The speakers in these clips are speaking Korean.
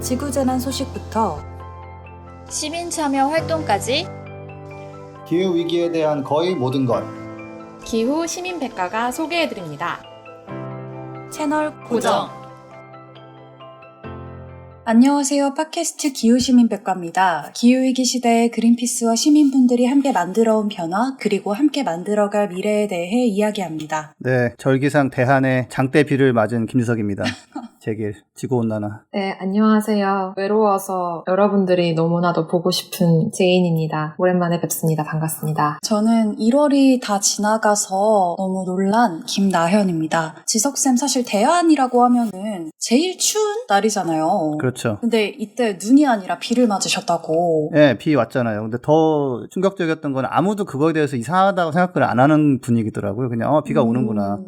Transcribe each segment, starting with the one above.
지구재난 소식부터 시민 참여 활동까지 기후위기에 대한 거의 모든 것. 기후 시민 백과가 소개해드립니다. 채널 고정. 안녕하세요. 팟캐스트 기후시민백과입니다. 기후위기 시대에 그린피스와 시민분들이 함께 만들어온 변화, 그리고 함께 만들어갈 미래에 대해 이야기합니다. 네, 절기상 대한의 장대비를 맞은 김유석입니다. 제길, 지구온난화. 네, 안녕하세요. 외로워서 여러분들이 너무나도 보고 싶은 제인입니다. 오랜만에 뵙습니다. 반갑습니다. 저는 1월이 다 지나가서 너무 놀란 김나현입니다. 지석쌤 사실 대안이라고 하면은 제일 추운 날이잖아요. 그렇죠. 근데 이때 눈이 아니라 비를 맞으셨다고. 네, 비 왔잖아요. 근데 더 충격적이었던 건 아무도 그거에 대해서 이상하다고 생각을 안 하는 분위기더라고요. 그냥 비가 오는구나.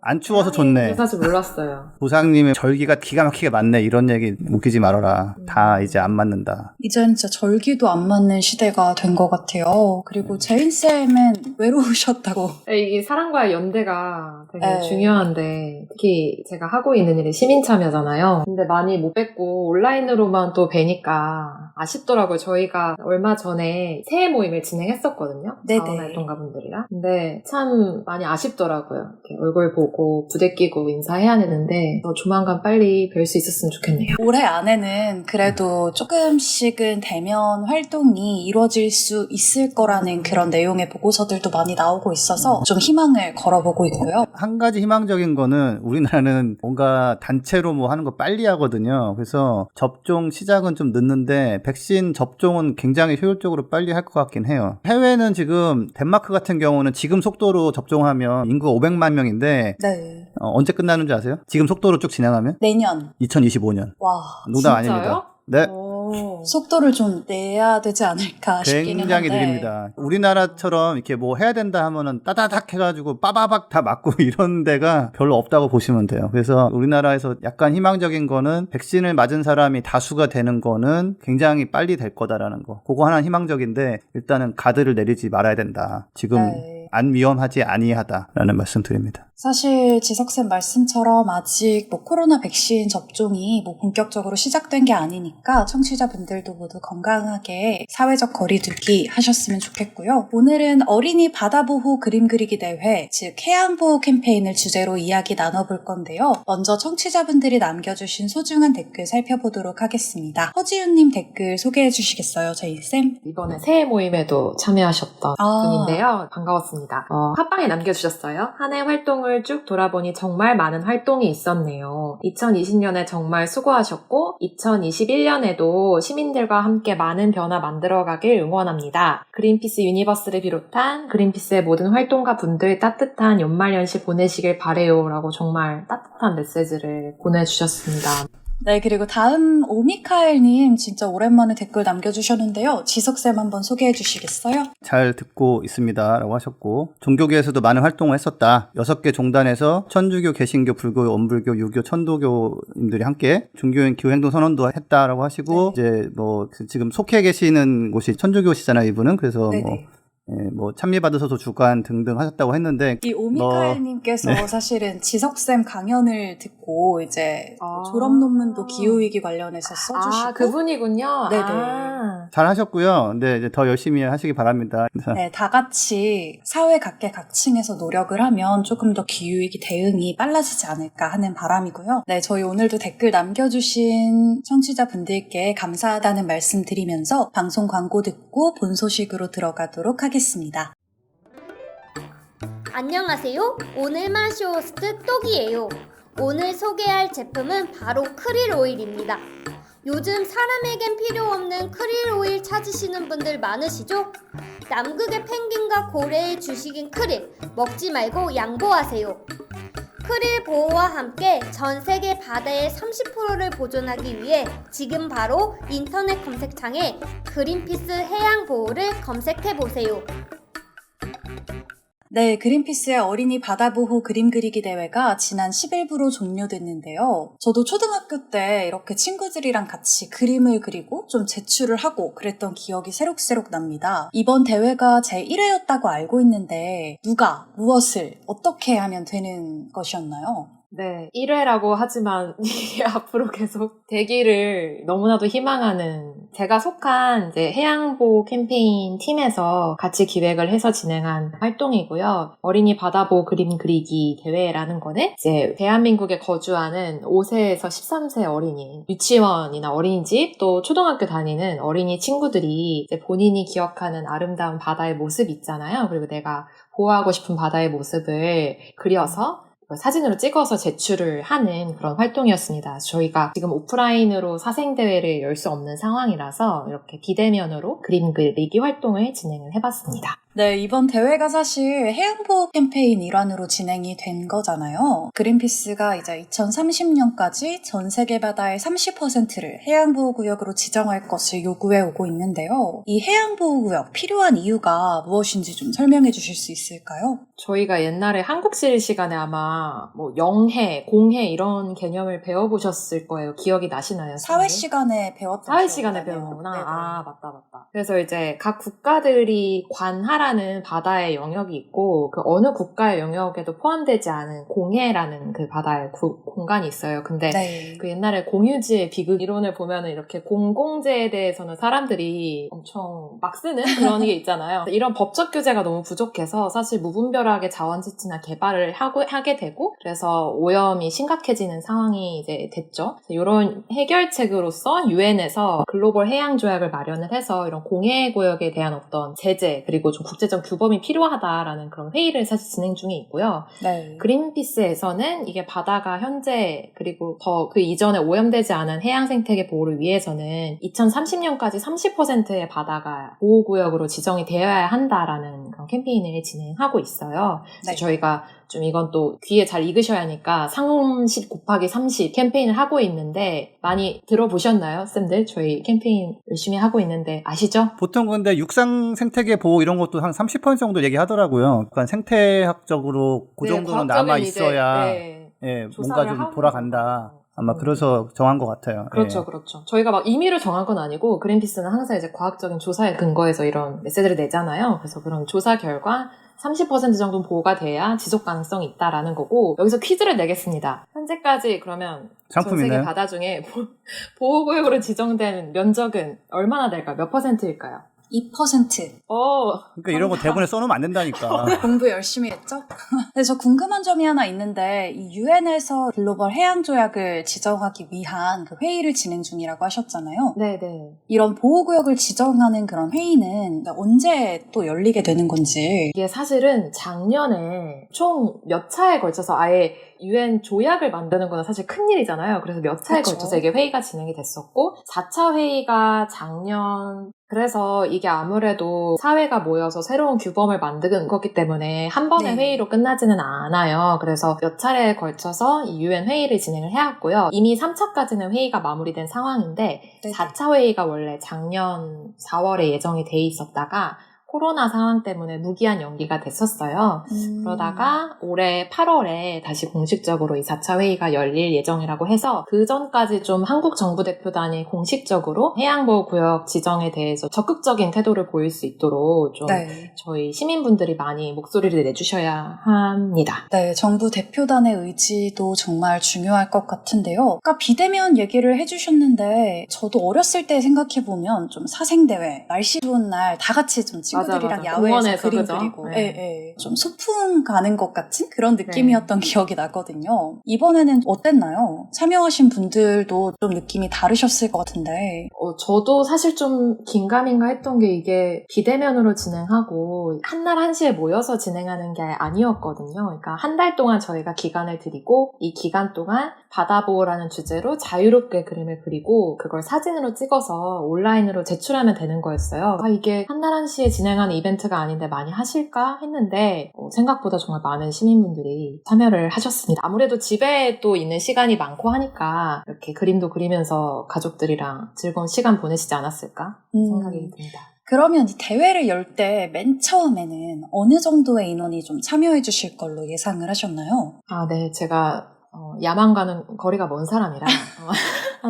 안 추워서 좋네. 사실 몰랐어요. 보상님의 절기가 기가 막히게 맞네. 이런 얘기 웃기지 말아라. 다 이제 안 맞는다. 이젠 진짜 절기도 안 맞는 시대가 된 것 같아요. 그리고 제인쌤은 외로우셨다고. 이게 사람과의 연대가 되게 네. 중요한데 특히 제가 하고 있는 일이 시민 참여잖아요. 근데 많이 못 뵙고 온라인으로만 또 뵈니까 아쉽더라고요. 저희가 얼마 전에 새해 모임을 진행했었거든요. 네네. 자원활동가분들이랑. 근데 참 많이 아쉽더라고요. 이렇게 얼굴 보고 부대끼고 인사해야 되는데 조만간 빨리 뵐 수 있었으면 좋겠네요. 올해 안에는 그래도 조금씩은 대면 활동이 이루어질 수 있을 거라는 그런 내용의 보고서들도 많이 나오고 있어서 좀 희망을 걸어보고 있고요. 한 가지 희망적인 거는 우리나라는 뭔가 단체로 뭐 하는 거 빨리 하거든요. 그래서 접종 시작은 좀 늦는데 백신 접종은 굉장히 효율적으로 빨리 할 것 같긴 해요. 해외는 지금 덴마크 같은 경우는 지금 속도로 접종하면 인구가 500만 명인데 네. 언제 끝나는 줄 아세요? 지금 속도로 쭉 진행하면? 내년. 2025년. 와. 농담 진짜요? 아닙니다. 네. 속도를 좀 내야 되지 않을까 싶기는 굉장히 한데. 느립니다. 우리나라처럼 이렇게 뭐 해야 된다 하면은 따다닥 해가지고 빠바박 다 맞고 이런 데가 별로 없다고 보시면 돼요. 그래서 우리나라에서 약간 희망적인 거는 백신을 맞은 사람이 다수가 되는 거는 굉장히 빨리 될 거다라는 거. 그거 하나는 희망적인데 일단은 가드를 내리지 말아야 된다. 지금 네. 안 위험하지 아니하다라는 말씀 드립니다. 사실 지석쌤 말씀처럼 아직 코로나 백신 접종이 본격적으로 시작된 게 아니니까 청취자분들도 모두 건강하게 사회적 거리두기 하셨으면 좋겠고요. 오늘은 어린이 바다보호 그림 그리기 대회, 즉 해양보호 캠페인을 주제로 이야기 나눠볼 건데요. 먼저 청취자분들이 남겨주신 소중한 댓글 살펴보도록 하겠습니다. 허지윤님 댓글 소개해 주시겠어요, 제이쌤? 이번에 새해 모임에도 참여하셨던 아. 분인데요. 반가웠습니다. 팟빵에 남겨주셨어요. 한 해 활동을 쭉 돌아보니 정말 많은 활동이 있었네요. 2020년에 정말 수고하셨고 2021년에도 시민들과 함께 많은 변화 만들어가길 응원합니다. 그린피스 유니버스를 비롯한 그린피스의 모든 활동가 분들 따뜻한 연말연시 보내시길 바래요 라고 정말 따뜻한 메시지를 보내주셨습니다. 네, 그리고 다음 오미카엘님 진짜 오랜만에 댓글 남겨주셨는데요. 지석쌤 한번 소개해 주시겠어요? 잘 듣고 있습니다 라고 하셨고 종교계에서도 많은 활동을 했었다. 6개 종단에서 천주교, 개신교, 불교, 원불교, 유교, 천도교인들이 함께 종교인 기후행동 선언도 했다라고 하시고 네. 이제 뭐 지금 속해 계시는 곳이 천주교시잖아요 이분은. 그래서 네네. 뭐 참여받으셔서 주관 등등 하셨다고 했는데 이 오미카엘님께서 네. 사실은 지석쌤 강연을 듣고 이제 졸업 논문도 기후위기 관련해서 써주시고 그분이군요. 네네. 잘 하셨고요. 근데 이제 더 열심히 하시기 바랍니다. 네, 다 같이 사회 각계각층에서 노력을 하면 조금 더 기후위기 대응이 빨라지지 않을까 하는 바람이고요. 네, 저희 오늘도 댓글 남겨주신 청취자분들께 감사하다는 말씀 드리면서 방송 광고 듣고 본 소식으로 들어가도록 하겠습니다. 안녕하세요. 오늘 마쇼호스트 똑이에요. 오늘 소개할 제품은 바로 크릴 오일입니다. 요즘 사람에겐 필요 없는 크릴 오일 찾으시는 분들 많으시죠? 남극의 펭귄과 고래의 주식인 크릴, 먹지 말고 양보하세요. 크릴 보호와 함께 전 세계 바다의 30%를 보존하기 위해 지금 바로 인터넷 검색창에 그린피스 해양 보호를 검색해보세요. 네, 그린피스의 어린이 바다보호 그림 그리기 대회가 지난 10일부로 종료됐는데요. 저도 초등학교 때 이렇게 친구들이랑 같이 그림을 그리고 좀 제출을 하고 그랬던 기억이 새록새록 납니다. 이번 대회가 제1회였다고 알고 있는데 누가 무엇을 어떻게 하면 되는 것이었나요? 네, 1회라고 하지만 이게 앞으로 계속 되기를 너무나도 희망하는, 제가 속한 이제 해양보호 캠페인 팀에서 같이 기획을 해서 진행한 활동이고요. 어린이 바다보호 그림 그리기 대회라는 거는 이제 대한민국에 거주하는 5세에서 13세 어린이, 유치원이나 어린이집 또 초등학교 다니는 어린이 친구들이 이제 본인이 기억하는 아름다운 바다의 모습 있잖아요. 그리고 내가 보호하고 싶은 바다의 모습을 그려서 사진으로 찍어서 제출을 하는 그런 활동이었습니다. 저희가 지금 오프라인으로 사생대회를 열 수 없는 상황이라서 이렇게 비대면으로 그림 그리기 활동을 진행을 해봤습니다. 네, 이번 대회가 사실 해양보호 캠페인 일환으로 진행이 된 거잖아요. 그린피스가 이제 2030년까지 전 세계 바다의 30%를 해양보호구역으로 지정할 것을 요구해 오고 있는데요. 이 해양보호구역 필요한 이유가 무엇인지 좀 설명해 주실 수 있을까요? 저희가 옛날에 한국실 시간에 아마 뭐 영해, 공해 이런 개념을 배워보셨을 거예요. 기억이 나시나요? 사회 시간에 배웠던 사회 기억이 시간에 나네요. 배우는구나. 네네. 아, 맞다. 그래서 이제 각 국가들이 관할하는 바다의 영역이 있고, 그 어느 국가의 영역에도 포함되지 않은 공해라는 그 바다의 공간이 있어요. 근데 네. 그 옛날에 공유지의 비극 이론을 보면은 이렇게 공공재에 대해서는 사람들이 엄청 막 쓰는 그런 게 있잖아요. 이런 법적 규제가 너무 부족해서 사실 무분별하게 자원지치나 개발을 하게 되고, 그래서 오염이 심각해지는 상황이 이제 됐죠. 이런 해결책으로서 유엔에서 글로벌 해양 조약을 마련을 해서 이런 공해 구역에 대한 어떤 제재 그리고 좀 국제적 규범이 필요하다라는 그런 회의를 사실 진행 중에 있고요. 네. 그린피스에서는 이게 바다가 현재 그리고 더 그 이전에 오염되지 않은 해양 생태계 보호를 위해서는 2030년까지 30%의 바다가 보호구역으로 지정이 되어야 한다라는 그런 캠페인을 진행하고 있어요. 그래서 네. 저희가 좀 이건 또 귀에 잘 익으셔야 하니까 30 곱하기 30 캠페인을 하고 있는데 많이 들어보셨나요? 쌤들? 저희 캠페인 열심히 하고 있는데 아시죠? 보통 근데 육상 생태계 보호 이런 것도 한 30% 정도 얘기하더라고요. 그러니까 생태학적으로 그 정도는 남아 있어야 예, 뭔가 좀 돌아간다. 아마 그래서 정한 것 같아요. 그렇죠, 예. 그렇죠. 저희가 막 임의로 정한 건 아니고 그린피스는 항상 이제 과학적인 조사에 근거해서 이런 메시지를 내잖아요. 그래서 그런 조사 결과 30% 정도는 보호가 돼야 지속 가능성이 있다라는 거고, 여기서 퀴즈를 내겠습니다. 현재까지 그러면 상품 전 세계 있나요? 바다 중에 보호구역으로 지정된 면적은 얼마나 될까요? 몇 %일까요? 2%. 그러니까 이런 거 대본에 써놓으면 안 된다니까. 공부 열심히 했죠? 근데 저 궁금한 점이 하나 있는데, 이 유엔에서 글로벌 해양 조약을 지정하기 위한 그 회의를 진행 중이라고 하셨잖아요. 네네. 이런 보호구역을 지정하는 그런 회의는 언제 또 열리게 되는 건지. 이게 사실은 작년에 총 몇 차에 걸쳐서 아예 유엔 조약을 만드는 거는 사실 큰일이잖아요. 그래서 몇 차에 그쵸. 걸쳐서 이게 회의가 진행이 됐었고, 4차 회의가 작년, 그래서 이게 아무래도 사회가 모여서 새로운 규범을 만드는 거기 때문에 한 번의 네. 회의로 끝나지는 않아요. 그래서 몇 차례에 걸쳐서 이 유엔 회의를 진행을 해왔고요. 이미 3차까지는 회의가 마무리된 상황인데, 네네. 4차 회의가 원래 작년 4월에 예정이 돼 있었다가 코로나 상황 때문에 무기한 연기가 됐었어요. 그러다가 올해 8월에 다시 공식적으로 이 4차 회의가 열릴 예정이라고 해서 그 전까지 좀 한국 정부 대표단이 공식적으로 해양보호구역 지정에 대해서 적극적인 태도를 보일 수 있도록 좀 네. 저희 시민분들이 많이 목소리를 내주셔야 합니다. 네, 정부 대표단의 의지도 정말 중요할 것 같은데요. 아까 비대면 얘기를 해주셨는데, 저도 어렸을 때 생각해보면 좀 사생대회, 날씨 좋은 날 다 같이 좀 친구들이랑 맞아. 야외에서 공원에서, 그림 그죠? 그리고 네. 좀 소풍 가는 것 같은 그런 느낌이었던 기억이 나거든요. 이번에는 어땠나요? 참여하신 분들도 좀 느낌이 다르셨을 것 같은데. 저도 사실 좀 긴가민가 했던 게 이게 비대면으로 진행하고 한날 한시에 모여서 진행하는 게 아니었거든요. 그러니까 한 달 동안 저희가 기간을 드리고 이 기간 동안 바다보호라는 주제로 자유롭게 그림을 그리고 그걸 사진으로 찍어서 온라인으로 제출하면 되는 거였어요. 이게 한날 한시에 진행하는 이벤트가 아닌데 많이 하실까 했는데 생각보다 정말 많은 시민분들이 참여를 하셨습니다. 아무래도 집에 또 있는 시간이 많고 하니까 이렇게 그림도 그리면서 가족들이랑 즐거운 시간 보내시지 않았을까 생각이 듭니다. 그러면 이 대회를 열 때 맨 처음에는 어느 정도의 인원이 좀 참여해 주실 걸로 예상을 하셨나요? 네. 제가 야만 가는 거리가 먼 사람이라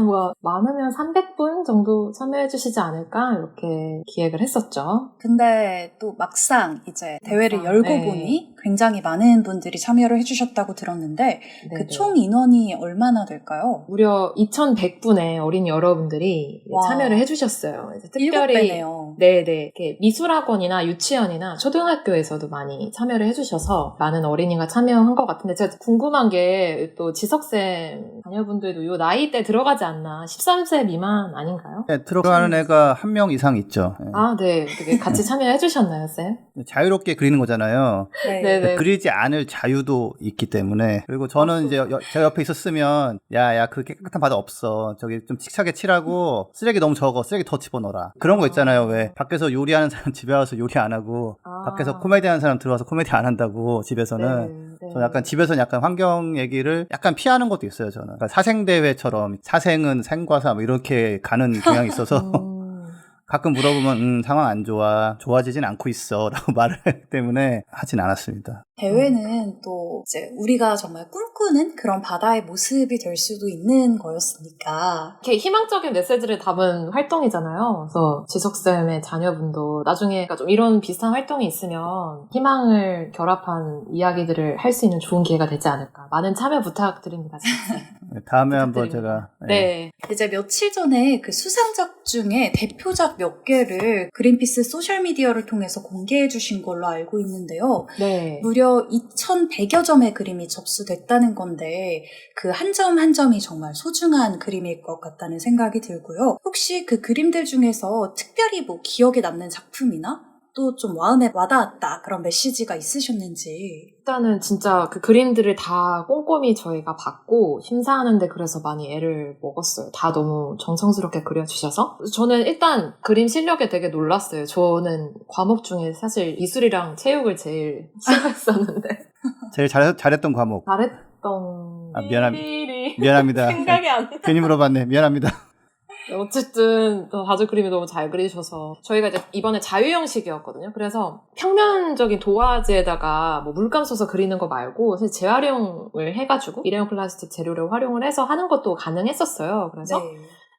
뭐 많으면 300분 정도 참여해 주시지 않을까 이렇게 기획을 했었죠. 근데 또 막상 이제 대회를 막상, 열고 네. 보니 굉장히 많은 분들이 참여를 해주셨다고 들었는데 네네. 그 총 인원이 얼마나 될까요? 무려 2,100분의 어린이 여러분들이 와. 참여를 해주셨어요. 그래서 7배네요. 네네. 이렇게 미술학원이나 유치원이나 초등학교에서도 많이 참여를 해주셔서 많은 어린이가 참여한 것 같은데 제가 궁금한 게 또 지석쌤 자녀분들도 요 나이대 들어가지 않나 13세 미만 아닌가요? 네, 들어가는 애가 한 명 이상 있죠. 네. 아, 네. 되게 같이 참여해 주셨나요, 쌤? 자유롭게 그리는 거잖아요. 네네. 그리지 않을 자유도 있기 때문에. 그리고 저는 이제 제 옆에 있었으면 야 그 깨끗한 바다 없어. 저기 좀 칙하게 칠하고 쓰레기 너무 적어. 쓰레기 더 집어넣어라. 그런 거 있잖아요. 왜 밖에서 요리하는 사람 집에 와서 요리 안 하고 밖에서 코미디 하는 사람 들어와서 코미디 안 한다고 집에서는. 네. 저 약간 집에서는 약간 환경 얘기를 약간 피하는 것도 있어요. 저는. 그러니까 사생대회처럼 사생은 생과사 뭐 이렇게 가는 경향이 있어서 가끔 물어보면 상황 안 좋아. 좋아지진 않고 있어. 라고 말을 하기 때문에 하진 않았습니다. 대회는 또 이제 우리가 정말 꿈꾸는 그런 바다의 모습이 될 수도 있는 거였으니까. 이렇게 희망적인 메시지를 담은 활동이잖아요. 그래서 지석쌤의 자녀분도 나중에 좀 이런 비슷한 활동이 있으면 희망을 결합한 이야기들을 할 수 있는 좋은 기회가 되지 않을까. 많은 참여 부탁드립니다. 다음에 한번 부탁드립니다. 제가. 네. 이제 며칠 전에 그 수상작 중에 대표작 몇 개를 그린피스 소셜미디어를 통해서 공개해 주신 걸로 알고 있는데요. 네. 무려 2,100여 점의 그림이 접수됐다는 건데 그 한 점 한 점이 정말 소중한 그림일 것 같다는 생각이 들고요. 혹시 그 그림들 중에서 특별히 뭐 기억에 남는 작품이나 또 좀 마음에 와닿았다 그런 메시지가 있으셨는지. 일단은 진짜 그 그림들을 다 꼼꼼히 저희가 봤고 심사하는데 그래서 많이 애를 먹었어요. 다 너무 정성스럽게 그려주셔서. 저는 일단 그림 실력에 되게 놀랐어요. 저는 과목 중에 사실 미술이랑 체육을 제일 싫어했었는데 제일 잘했던 과목. 잘했던 미안합니다. 생각이 안 나. 괜히 물어봤네. 미안합니다. 어쨌든 다들 그림이 너무 잘 그리셔서 저희가 이제 이번에 자유 형식이었거든요. 그래서 평면적인 도화지에다가 뭐 물감 써서 그리는 거 말고 사실 재활용을 해가지고 일회용 플라스틱 재료를 활용을 해서 하는 것도 가능했었어요. 그래서 네.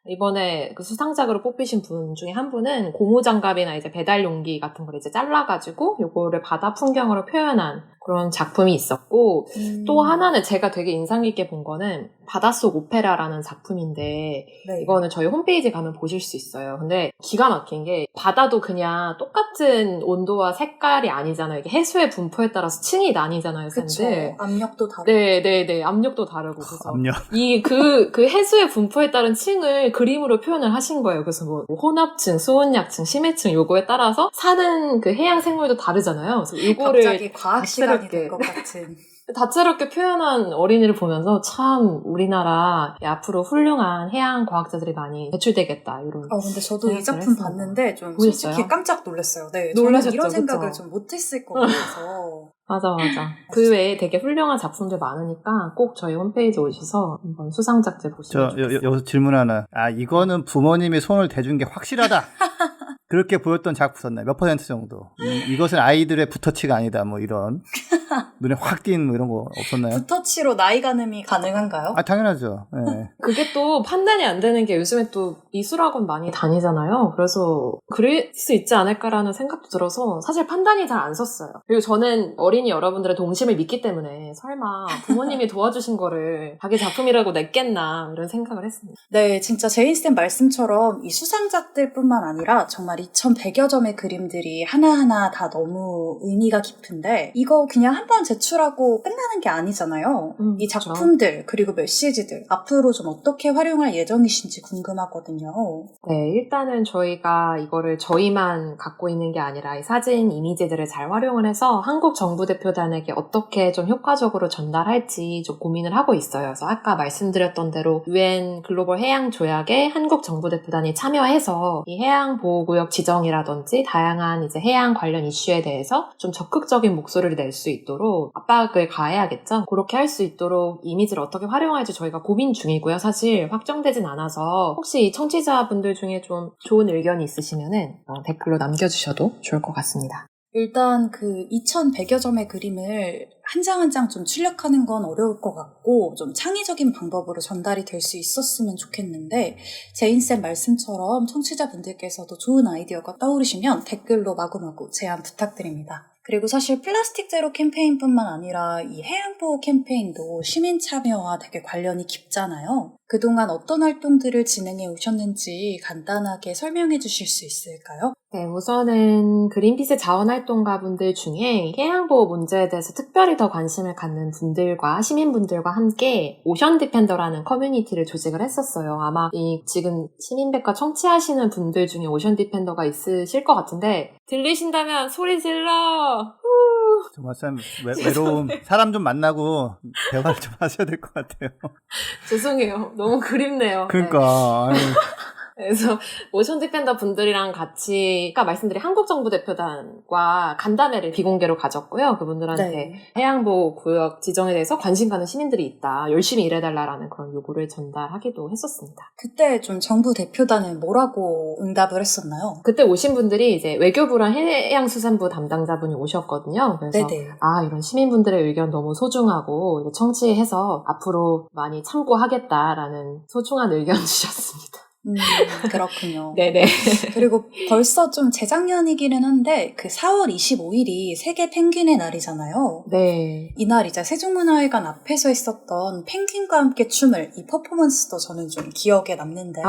이번에 그 수상작으로 뽑히신 분 중에 한 분은 고무장갑이나 이제 배달 용기 같은 걸 이제 잘라가지고 요거를 바다 풍경으로 표현한 그런 작품이 있었고 또 하나는 제가 되게 인상 깊게 본 거는 바닷속 오페라라는 작품인데 네. 이거는 저희 홈페이지 가면 보실 수 있어요. 근데 기가 막힌 게 바다도 그냥 똑같은 온도와 색깔이 아니잖아요. 이게 해수의 분포에 따라서 층이 나뉘잖아요. 그쵸. 샌들. 압력도 다르고. 네네네. 압력도 다르고. 그래서 압력. 그 해수의 분포에 따른 층을 그림으로 표현을 하신 거예요. 그래서 뭐 혼합층, 수온약층, 심해층 요거에 따라서 사는 그 해양 생물도 다르잖아요. 그래서 요거를 갑자기 과학 시간이 다채롭게. 될 것 같은. 다채롭게 표현한 어린이를 보면서 참 우리나라 앞으로 훌륭한 해양 과학자들이 많이 배출되겠다 이런. 근데 저도 이 작품 했습니다. 봤는데 좀 보셨어요? 솔직히 깜짝 놀랐어요. 네, 놀라셨죠, 저는 이런 생각을 그쵸? 좀 못했을 것 같아서. 맞아. 그 외에 되게 훌륭한 작품들 많으니까 꼭 저희 홈페이지 오셔서 한번 수상작들 보시면 좋겠어요. 여기서 질문 하나. 이거는 부모님이 손을 대준 게 확실하다. 그렇게 보였던 작품 있었나요? 몇 % 정도? 이것은 아이들의 붓터치가 아니다. 뭐 이런. 눈에 확 띈 뭐 이런 거 없었나요? 붓터치로 나이 가늠이 가능한가요? 당연하죠. 네. 그게 또 판단이 안 되는 게 요즘에 또 미술학원 많이 다니잖아요. 그래서 그럴 수 있지 않을까라는 생각도 들어서 사실 판단이 잘 안 섰어요. 그리고 저는 어린이 여러분들의 동심을 믿기 때문에 설마 부모님이 도와주신 거를 자기 작품이라고 냈겠나 이런 생각을 했습니다. 네, 진짜 제인쌤 말씀처럼 이 수상작들뿐만 아니라 정말 2,100여 점의 그림들이 하나하나 다 너무 의미가 깊은데 이거 그냥 한번 제출하고 끝나는 게 아니잖아요. 이 그렇죠. 작품들 그리고 메시지들 앞으로 좀 어떻게 활용할 예정이신지 궁금하거든요. 네, 일단은 저희가 이거를 저희만 갖고 있는 게 아니라 이 사진, 이미지들을 잘 활용을 해서 한국 정부 대표단에게 어떻게 좀 효과적으로 전달할지 좀 고민을 하고 있어요. 그래서 아까 말씀드렸던 대로 UN 글로벌 해양 조약에 한국 정부 대표단이 참여해서 이 해양 보호구역 지정이라든지 다양한 이제 해양 관련 이슈에 대해서 좀 적극적인 목소리를 낼 수 있도록 압박을 가해야겠죠. 그렇게 할 수 있도록 이미지를 어떻게 활용할지 저희가 고민 중이고요. 사실 확정되진 않아서 혹시 이 청취자분들 중에 좀 좋은 의견이 있으시면은 댓글로 남겨주셔도 좋을 것 같습니다. 일단 그 2100여 점의 그림을 한 장 한 장 좀 출력하는 건 어려울 것 같고 좀 창의적인 방법으로 전달이 될 수 있었으면 좋겠는데 제인쌤 말씀처럼 청취자분들께서도 좋은 아이디어가 떠오르시면 댓글로 마구마구 제안 부탁드립니다. 그리고 사실 플라스틱 제로 캠페인뿐만 아니라 이 해양보호 캠페인도 시민 참여와 되게 관련이 깊잖아요. 그동안 어떤 활동들을 진행해 오셨는지 간단하게 설명해 주실 수 있을까요? 네, 우선은 그린피스 자원활동가분들 중에 해양보호 문제에 대해서 특별히 더 관심을 갖는 분들과 시민분들과 함께 오션 디펜더라는 커뮤니티를 조직을 했었어요. 아마 이 지금 시민백과 청취하시는 분들 중에 오션 디펜더가 있으실 것 같은데 들리신다면 소리 질러! 후! 정말 참 외로움. 사람 좀 만나고 대화를 좀 하셔야 될 것 같아요. 죄송해요. 너무 그립네요. 그러니까 아유. 그래서 오션 디펜더 분들이랑 같이 아까 말씀드린 한국정부대표단과 간담회를 비공개로 가졌고요. 그분들한테 네. 해양보호구역 지정에 대해서 관심 가는 시민들이 있다. 열심히 일해달라라는 그런 요구를 전달하기도 했었습니다. 그때 좀 정부 대표단은 뭐라고 응답을 했었나요? 그때 오신 분들이 이제 외교부랑 해양수산부 담당자분이 오셨거든요. 그래서 네네. 이런 시민분들의 의견 너무 소중하고 이제 청취해서 앞으로 많이 참고하겠다라는 소중한 의견 주셨습니다. 그렇군요. 네네. 그리고 벌써 좀 재작년이기는 한데 그 4월 25일이 세계 펭귄의 날이잖아요. 네. 이날 이제 세종문화회관 앞에서 있었던 펭귄과 함께 춤을 이 퍼포먼스도 저는 좀 기억에 남는데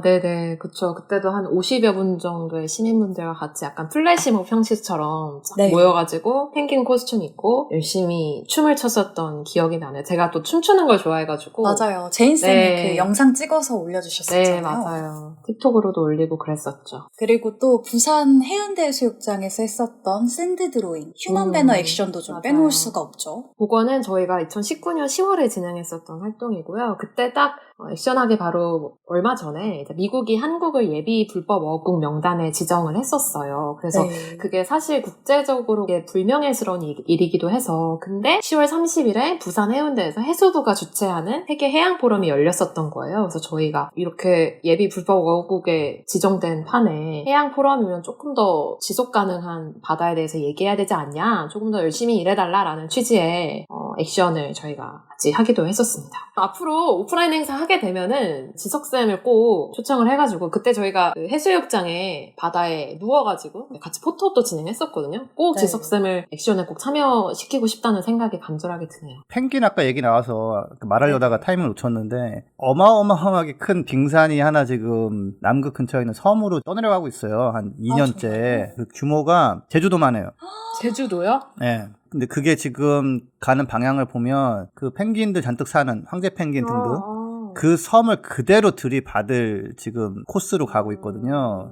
네네. 그쵸. 그때도 한 50여 분 정도의 시민분들과 같이 약간 플래시몹 형식처럼 네. 모여가지고 펭귄 코스튬 입고 열심히 춤을 췄었던 기억이 나네요. 제가 또 춤추는 걸 좋아해가지고. 맞아요. 제인쌤이 네. 그 영상 찍어서 올려주셨었잖아요. 네, 맞아요. 틱톡으로도 올리고 그랬었죠. 그리고 또 부산 해운대 해수욕장에서 했었던 샌드 드로잉, 휴먼 배너 액션도 좀 맞아요. 빼놓을 수가 없죠. 그거는 저희가 2019년 10월에 진행했었던 활동이고요. 그때 딱 액션하기 바로 얼마 전에 이제 미국이 한국을 예비 불법 어국 명단에 지정을 했었어요. 그래서 네. 그게 사실 국제적으로 불명예스러운 일이기도 해서 근데 10월 30일에 부산 해운대에서 해수부가 주최하는 세계 해양 포럼이 열렸었던 거예요. 그래서 저희가 이렇게 예비 불법 어국에 지정된 판에 해양 포럼이면 조금 더 지속 가능한 바다에 대해서 얘기해야 되지 않냐, 조금 더 열심히 일해달라라는 취지의 액션을 저희가 같이 하기도 했었습니다. 앞으로 오프라인 행사 하게 되면은 지석쌤을 꼭 초청을 해가지고 그때 저희가 그 해수욕장에 바다에 누워가지고 같이 포토도 진행했었거든요. 꼭 네. 지석쌤을 액션에 꼭 참여시키고 싶다는 생각이 간절하게 드네요. 펭귄 아까 얘기 나와서 말하려다가 타이밍을 놓쳤는데 어마어마하게 큰 빙산이 하나 지금 남극 근처에 있는 섬으로 떠내려가고 있어요. 한 2년째. 정말요? 그 규모가 제주도만 해요. 제주도요? 네. 근데 그게 지금 가는 방향을 보면 그 펭귄들 잔뜩 사는 황제 펭귄 등등 그 섬을 그대로 들이받을 지금 코스로 가고 있거든요.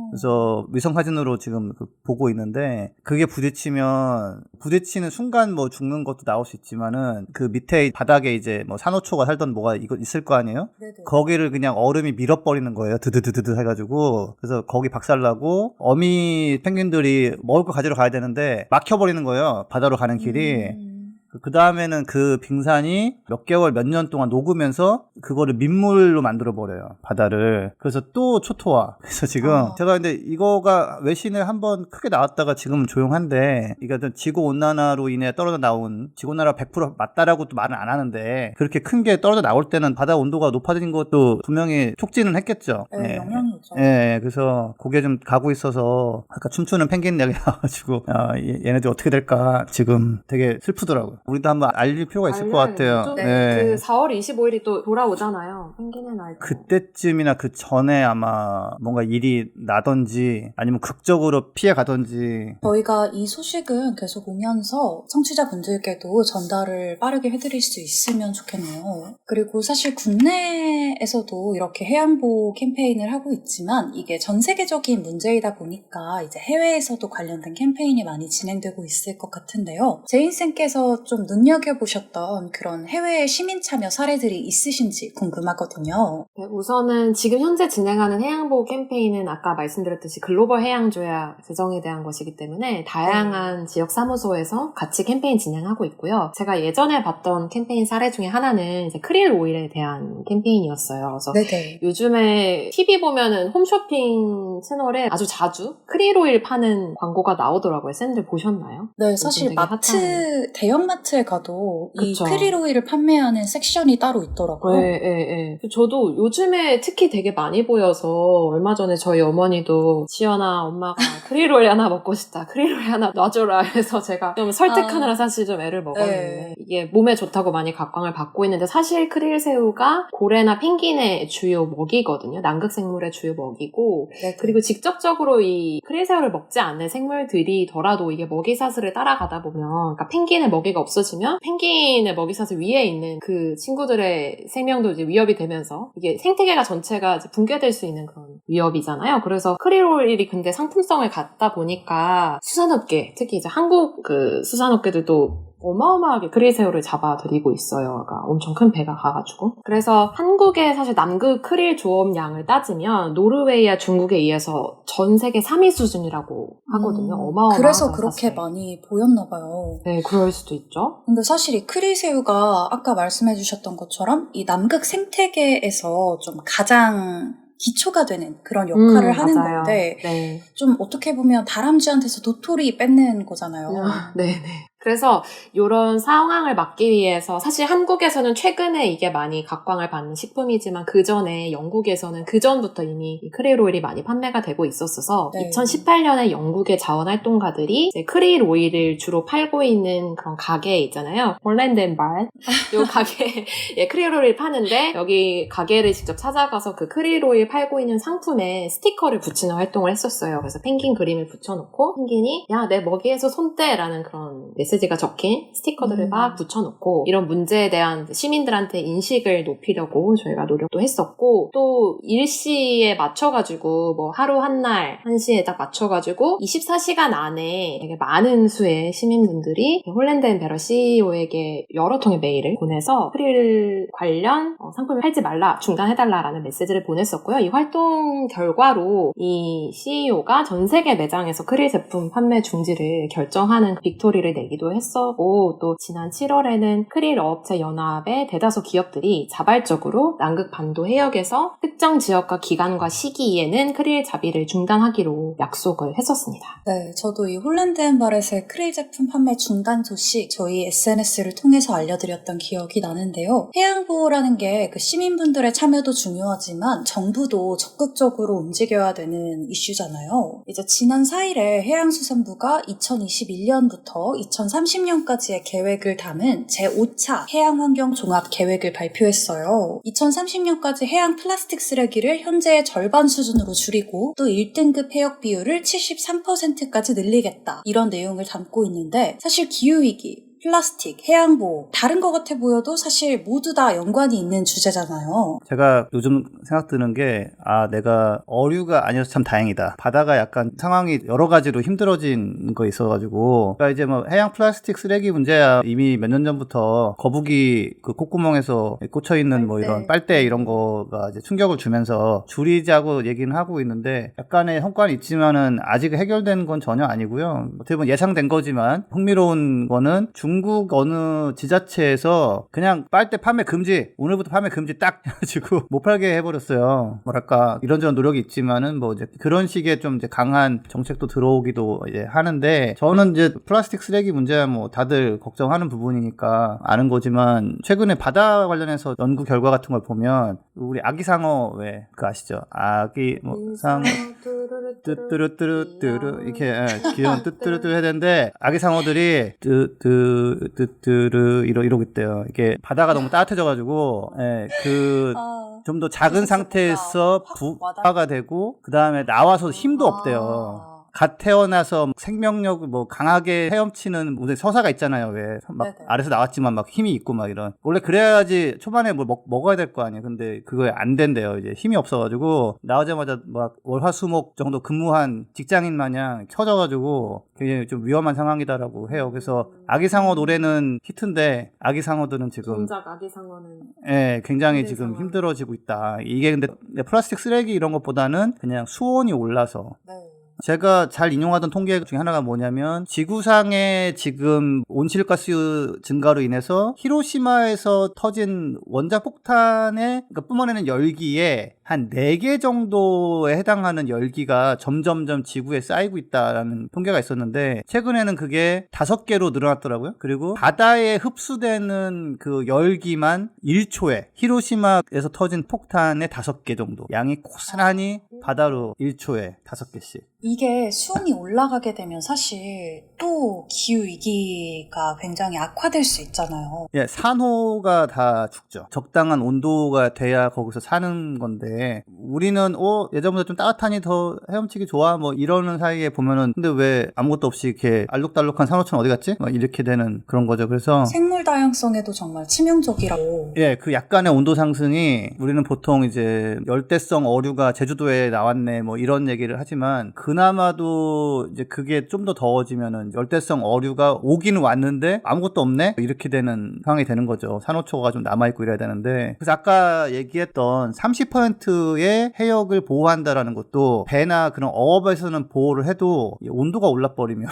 그래서 위성사진으로 지금 보고 있는데 그게 부딪히는 순간 뭐 죽는 것도 나올 수 있지만은 그 밑에 바닥에 이제 뭐 산호초가 살던 뭐가 이거 있을 거 아니에요? 네네. 거기를 그냥 얼음이 밀어버리는 거예요. 드드드드드 해가지고. 그래서 거기 박살나고 어미 펭귄들이 먹을 거 가지러 가야 되는데 막혀버리는 거예요. 바다로 가는 길이. 그 다음에는 그 빙산이 몇 개월, 몇 년 동안 녹으면서 그거를 민물로 만들어버려요. 바다를. 그래서 또 초토화. 그래서 지금 제가 근데 이거가 외신에 한번 크게 나왔다가 지금은 조용한데 이게 지구온난화로 인해 떨어져 나온 지구온난화 100% 맞다라고 또 말은 안 하는데 그렇게 큰 게 떨어져 나올 때는 바다 온도가 높아진 것도 분명히 촉진은 했겠죠. 네, 영향이죠. 예, 그래서 그게 좀 가고 있어서 아까 춤추는 펭귄 얘기 나와가지고 얘네들 어떻게 될까 지금 되게 슬프더라고요. 우리도 한번 알릴 필요가 있을 것 같아요. 네. 그 4월 25일이 또 돌아오잖아요. 펭귄의 날. 그때쯤이나 그 전에 아마 뭔가 일이 나던지 아니면 극적으로 피해 가던지. 저희가 이 소식은 계속 오면서 청취자분들께도 전달을 빠르게 해드릴 수 있으면 좋겠네요. 그리고 사실 국내에서도 이렇게 해양보호 캠페인을 하고 있지만 이게 전 세계적인 문제이다 보니까 이제 해외에서도 관련된 캠페인이 많이 진행되고 있을 것 같은데요. 제인쌤께서 좀 좀 눈여겨보셨던 그런 해외 시민 참여 사례들이 있으신지 궁금하거든요. 네, 우선은 지금 현재 진행하는 해양보호 캠페인은 아까 말씀드렸듯이 글로벌 해양조약 제정에 대한 것이기 때문에 다양한 지역 사무소에서 같이 캠페인 진행하고 있고요. 제가 예전에 봤던 캠페인 사례 중에 하나는 이제 크릴 오일에 대한 캠페인이었어요. 그래서 네네. 요즘에 TV 보면은 홈쇼핑 채널에 아주 자주 크릴 오일 파는 광고가 나오더라고요. 쌤들 보셨나요? 네, 사실 되게 마트, 대형마트에 가도 이 그쵸. 크릴 오일을 판매하는 섹션이 따로 있더라고요. 네. 저도 요즘에 특히 되게 많이 보여서 얼마 전에 저희 어머니도 지연아 엄마가 크릴 오일 하나 먹고 싶다. 크릴 오일 하나 놔줘라 해서 제가 좀 설득하느라 사실 좀 애를 먹었는데 네. 이게 몸에 좋다고 많이 각광을 받고 있는데 사실 크릴 새우가 고래나 펭귄의 주요 먹이거든요. 남극생물의 주요 먹이고 네, 그리고 직접적으로 이 크릴 새우를 먹지 않는 생물들이더라도 이게 먹이사슬을 따라가다 보면 그러니까 펭귄의 먹이가 없어지면 펭귄의 먹이사슬 위에 있는 그 친구들의 생명도 이제 위협이 되면서 이게 생태계가 전체가 이제 붕괴될 수 있는 그런 위협이잖아요. 그래서 크릴 오일이 근데 상품성을 갖다 보니까 수산업계, 특히 이제 한국 그 수산업계들도 어마어마하게 크릴 새우를 잡아들이고 있어요. 그러니까 엄청 큰 배가 가가지고. 그래서 한국의 사실 남극 크릴 조업량을 따지면 노르웨이와 중국에 의해서 전 세계 3위 수준이라고 하거든요. 어마어마하죠. 그래서 그렇게 사실. 많이 보였나 봐요. 네, 그럴 수도 있죠. 근데 사실 이 크릴 새우가 아까 말씀해 주셨던 것처럼 이 남극 생태계에서 좀 가장 기초가 되는 그런 역할을 하는 맞아요. 건데 네. 좀 어떻게 보면 다람쥐한테서 도토리 뺏는 거잖아요. 네. 그래서 이런 상황을 막기 위해서 사실 한국에서는 최근에 이게 많이 각광을 받는 식품이지만 그 전에 영국에서는 그 전부터 이미 이 크릴 오일이 많이 판매가 되고 있었어서 네. 2018년에 영국의 자원활동가들이 이제 크릴 오일을 주로 팔고 있는 그런 가게 있잖아요. 홀랜드 앤 발. 이 가게에 예, 크릴 오일 파는데 여기 가게를 직접 찾아가서 그 크릴 오일 팔고 있는 상품에 스티커를 붙이는 활동을 했었어요. 그래서 펭귄 그림을 붙여놓고 펭귄이 야, 내 먹이에서 손 떼라는 그런 메시지가 적힌 스티커들을 막 붙여놓고 이런 문제에 대한 시민들한테 인식을 높이려고 저희가 노력도 했었고 또 일시에 맞춰가지고 뭐 하루 한 날 1시에 딱 맞춰가지고 24시간 안에 되게 많은 수의 시민분들이 홀랜드 앤 베러 CEO에게 여러 통의 메일을 보내서 크릴 관련 상품을 팔지 말라, 중단해달라라는 메시지를 보냈었고요. 이 활동 결과로 이 CEO가 전 세계 매장에서 크릴 제품 판매 중지를 결정하는 빅토리를 내기도 했었고 또 지난 7월에는 크릴 어업체 연합의 대다수 기업들이 자발적으로 남극 반도 해역에서 특정 지역과 기간과 시기에는 크릴 잡이를 중단하기로 약속을 했었습니다. 네, 저도 이 홀랜드 앤 바렛의 크릴 제품 판매 중단 소식 저희 SNS를 통해서 알려드렸던 기억이 나는데요. 해양보호라는 게 그 시민분들의 참여도 중요하지만 정부도 적극적으로 움직여야 되는 이슈잖아요. 이제 지난 4일에 해양수산부가 2021년부터 2030년까지의 계획을 담은 제5차 해양환경 종합 계획을 발표했어요. 2030년까지 해양 플라스틱 쓰레기를 현재의 절반 수준으로 줄이고 또 1등급 해역 비율을 73%까지 늘리겠다. 이런 내용을 담고 있는데 사실 기후위기, 플라스틱, 해양보호 다른 것 같아 보여도 사실 모두 다 연관이 있는 주제잖아요. 제가 요즘 생각 드는 게 내가 어류가 아니어서 참 다행이다. 바다가 약간 상황이 여러 가지로 힘들어진 거 있어가지고 그러니까 이제 뭐 해양 플라스틱 쓰레기 문제야 이미 몇 년 전부터 거북이 그 콧구멍에서 꽂혀있는 뭐 이런 빨대 이런 거가 이제 충격을 주면서 줄이자고 얘기는 하고 있는데 약간의 성과는 있지만은 아직 해결된 건 전혀 아니고요. 어떻게 보면 예상된 거지만 흥미로운 거는 중국 어느 지자체에서 그냥 빨대 판매 금지, 오늘부터 판매 금지 딱 해가지고 못 팔게 해버렸어요. 뭐랄까 이런저런 노력이 있지만은 뭐 이제 그런 식의 좀 이제 강한 정책도 들어오기도 이제 하는데 저는 이제 플라스틱 쓰레기 문제야 뭐 다들 걱정하는 부분이니까 아는 거지만 최근에 바다 관련해서 연구 결과 같은 걸 보면 우리 아기상어 왜 그 아시죠? 아기 뭐 상어 뚜뚜루뚜루뚜루 이렇게 귀여운 뚜뚜루뚜루 해야 되는데 아기상어들이 뚜뚜루 이러고 있대요. 이게 바다가 너무 따뜻해져가지고 좀 더 작은 상태에서 부화가 되고 그 다음에 나와서 힘도 없대요. 갓 태어나서 생명력을 뭐 강하게 헤엄치는 무슨 서사가 있잖아요. 왜 막 네네. 아래서 나왔지만 막 힘이 있고 막 이런. 원래 그래야지 초반에 뭘 먹어야 될 거 아니에요. 근데 그거에 안 된대요. 이제 힘이 없어가지고 나오자마자 막 월화수목 정도 근무한 직장인 마냥 켜져가지고 굉장히 좀 위험한 상황이다라고 해요. 그래서 아기상어 노래는 히트인데 아기상어들은 지금 정작 아기상어는 예, 굉장히 힘든 지금 상황. 힘들어지고 있다. 이게 근데 플라스틱 쓰레기 이런 것보다는 그냥 수온이 올라서 네. 제가 잘 인용하던 통계 중에 하나가 뭐냐면 지구상의 지금 온실가스 증가로 인해서 히로시마에서 터진 원자 폭탄에 그러니까 뿜어내는 열기에 한 4개 정도에 해당하는 열기가 점점점 지구에 쌓이고 있다라는 통계가 있었는데 최근에는 그게 5개로 늘어났더라고요. 그리고 바다에 흡수되는 그 열기만 1초에 히로시마에서 터진 폭탄의 5개 정도 양이 고스란히 바다로 1초에 5개씩. 이게 수온이 올라가게 되면 사실 또 기후위기가 굉장히 악화될 수 있잖아요. 예, 산호가 다 죽죠. 적당한 온도가 돼야 거기서 사는 건데 우리는 예전보다 좀 따뜻하니 더 헤엄치기 좋아 뭐 이러는 사이에 보면은 근데 왜 아무것도 없이 이렇게 알록달록한 산호초는 어디 갔지? 막 이렇게 되는 그런 거죠. 그래서 생물 다양성에도 정말 치명적이라고. 예, 그 약간의 온도 상승이 우리는 보통 이제 열대성 어류가 제주도에 나왔네 뭐 이런 얘기를 하지만 그나마도 이제 그게 좀 더 더워지면은 열대성 어류가 오기는 왔는데 아무것도 없네? 이렇게 되는 상황이 되는 거죠. 산호초가 좀 남아있고 이래야 되는데. 그래서 아까 얘기했던 30%의 해역을 보호한다라는 것도 배나 그런 어업에서는 보호를 해도 이 온도가 올라버리면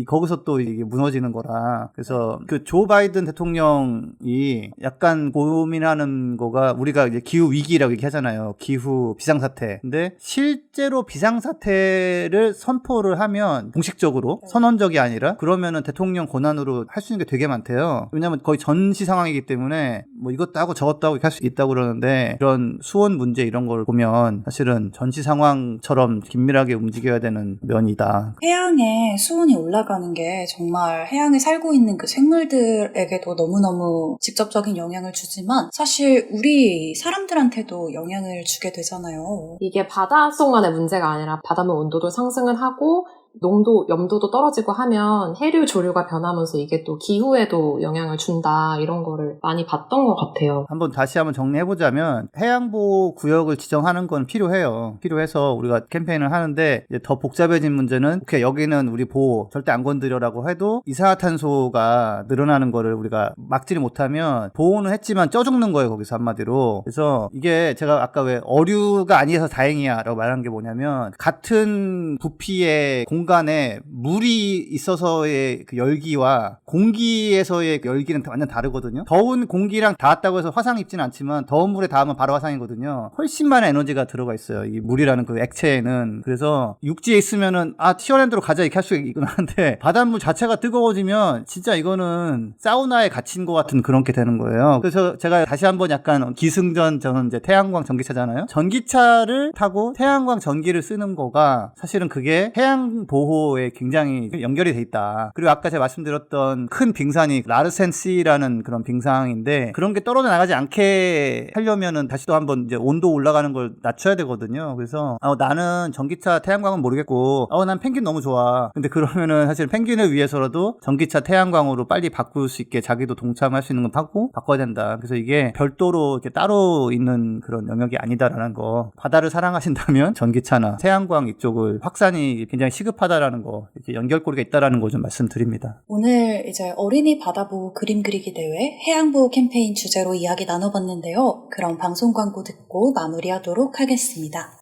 거기서 또 이게 무너지는 거라. 그래서 그 조 바이든 대통령이 약간 고민하는 거가 우리가 이제 기후 위기라고 얘기하잖아요. 기후 비상사태. 근데 실제로 비상사태를 선포를 하면 공식적으로 선언적이 아니라 그러면은 대통령 권한으로 할 수 있는 게 되게 많대요. 왜냐면 거의 전시 상황이기 때문에 뭐 이것도 하고 저것도 하고 이렇게 할 수 있다고 그러는데 이런 수온 문제 이런 걸 보면 사실은 전시 상황처럼 긴밀하게 움직여야 되는 면이다. 해양의 수온이 올라가는 게 정말 해양에 살고 있는 그 생물들에게도 너무너무 직접적인 영향을 주지만 사실 우리 사람들한테도 영향을 주게 되잖아요. 이게 바닷속만의 문제가 아니라 바닷물 온도도 상승을 하고 염도도 떨어지고 하면 해류 조류가 변하면서 이게 또 기후에도 영향을 준다 이런 거를 많이 봤던 것 같아요. 다시 한번 정리해보자면 해양보호 구역을 지정하는 건 필요해요. 필요해서 우리가 캠페인을 하는데 이제 더 복잡해진 문제는 오케이, 여기는 우리 보호 절대 안 건드려라고 해도 이산화탄소가 늘어나는 거를 우리가 막지를 못하면 보호는 했지만 쪄 죽는 거예요. 거기서 한마디로. 그래서 이게 제가 아까 왜 어류가 아니어서 다행이야 라고 말한 게 뭐냐면 같은 부피의 공간에 물이 있어서의 그 열기와 공기에서의 그 열기는 완전 다르거든요. 더운 공기랑 닿았다고 해서 화상 입지는 않지만 더운 물에 닿으면 바로 화상이거든요. 훨씬 많은 에너지가 들어가 있어요. 이 물이라는 그 액체에는. 그래서 육지에 있으면은 시원랜드로 가자 이렇게 할 수 있긴 한데 바닷물 자체가 뜨거워지면 진짜 이거는 사우나에 갇힌 것 같은 그런 게 되는 거예요. 그래서 제가 다시 한번 약간 기승전 저는 이제 태양광 전기차잖아요. 전기차를 타고 태양광 전기를 쓰는 거가 사실은 그게 해양 보호에 굉장히 연결이 돼 있다. 그리고 아까 제가 말씀드렸던 큰 빙산이 라르센시라는 그런 빙상인데 그런 게 떨어져 나가지 않게 하려면은 다시 또 한번 이제 온도 올라가는 걸 낮춰야 되거든요. 그래서 나는 전기차 태양광은 모르겠고 난 펭귄 너무 좋아. 근데 그러면은 사실 펭귄을 위해서라도 전기차 태양광으로 빨리 바꿀 수 있게 자기도 동참할 수 있는 건 바꿔야 된다. 그래서 이게 별도로 이렇게 따로 있는 그런 영역이 아니다라는 거. 바다를 사랑하신다면 전기차나 태양광 이쪽을 확산이 굉장히 시급하다라는 거, 이렇게 연결고리가 있다라는 거 좀 말씀드립니다. 오늘 이제 어린이 바다보호 그림 그리기 대회 해양보호 캠페인 주제로 이야기 나눠봤는데요. 그럼 방송 광고 듣고 마무리하도록 하겠습니다.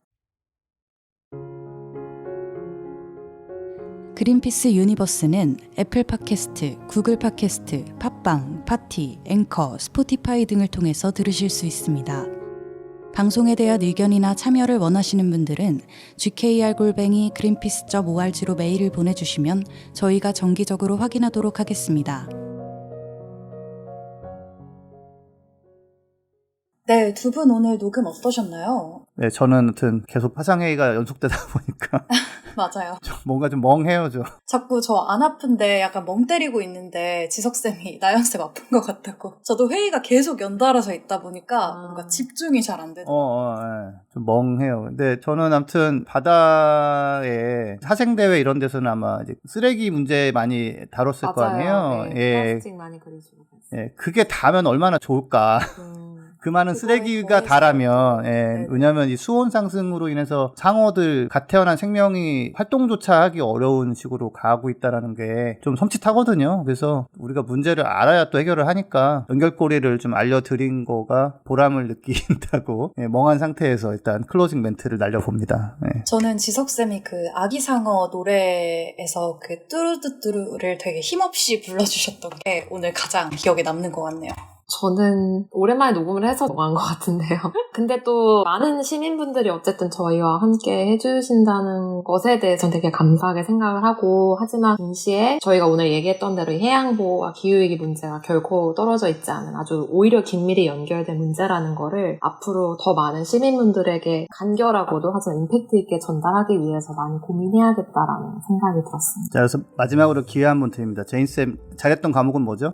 그린피스 유니버스는 애플 팟캐스트, 구글 팟캐스트, 팟빵, 파티, 앵커, 스포티파이 등을 통해서 들으실 수 있습니다. 방송에 대한 의견이나 참여를 원하시는 분들은 gkr@greenpeace.org로 메일을 보내주시면 저희가 정기적으로 확인하도록 하겠습니다. 네, 두 분 오늘 녹음 어떠셨나요? 네, 저는 아무튼 계속 화상회의가 연속되다 보니까 맞아요. 뭔가 좀 멍해요, 저. 자꾸 저 안 아픈데 약간 멍 때리고 있는데 지석쌤이 나연쌤 아픈 것 같다고. 저도 회의가 계속 연달아서 있다 보니까 뭔가 집중이 잘 안 되더라고요. 예. 좀 멍해요. 근데 저는 아무튼 바다에 사생대회 이런 데서는 아마 이제 쓰레기 문제 많이 다뤘을 거 아니에요. 네, 예. 플라스틱 많이 그리시고 그랬어요. 예. 그게 다면 얼마나 좋을까. 그 많은 그거에 쓰레기가 더해서 다라면, 예, 네네. 왜냐하면 이 수온 상승으로 인해서 상어들 갓 태어난 생명이 활동조차 하기 어려운 식으로 가고 있다라는 게 좀 섬찟하거든요. 그래서 우리가 문제를 알아야 또 해결을 하니까 연결고리를 좀 알려드린 거가 보람을 느낀다고 예, 멍한 상태에서 일단 클로징 멘트를 날려봅니다. 예. 저는 지석쌤이 그 아기상어 노래에서 그 뚜루뚜뚜루를 되게 힘없이 불러주셨던 게 오늘 가장 기억에 남는 것 같네요. 저는 오랜만에 녹음을 해서 녹음한 것 같은데요. 근데 또 많은 시민분들이 어쨌든 저희와 함께 해주신다는 것에 대해서는 되게 감사하게 생각을 하고, 하지만 동시에 저희가 오늘 얘기했던 대로 해양보호와 기후위기 문제가 결코 떨어져 있지 않은 아주 오히려 긴밀히 연결된 문제라는 거를 앞으로 더 많은 시민분들에게 간결하고도 하지만 임팩트 있게 전달하기 위해서 많이 고민해야겠다라는 생각이 들었습니다. 자, 그래서 마지막으로 기회 한번 드립니다. 제인쌤, 잘했던 과목은 뭐죠?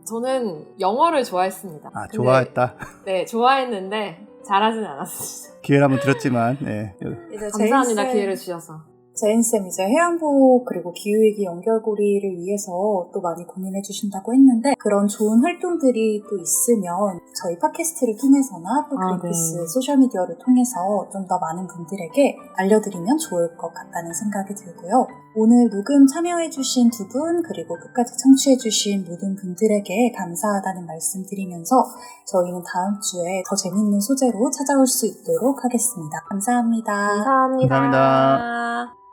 저는 영어를 좋아했습니다. 아, 근데 좋아했다. 네, 좋아했는데 잘하진 않았습니다. 기회를 한번 드렸지만, 예. 이제 감사합니다. 제인쌤- 기회를 주셔서. 제인쌤 이제 해양보호 그리고 기후위기 연결고리를 위해서 또 많이 고민해 주신다고 했는데 그런 좋은 활동들이 또 있으면 저희 팟캐스트를 통해서나 또 그린피스 네. 소셜미디어를 통해서 좀 더 많은 분들에게 알려드리면 좋을 것 같다는 생각이 들고요. 오늘 녹음 참여해 주신 두 분 그리고 끝까지 청취해 주신 모든 분들에게 감사하다는 말씀 드리면서 저희는 다음 주에 더 재밌는 소재로 찾아올 수 있도록 하겠습니다. 감사합니다. 감사합니다. 감사합니다.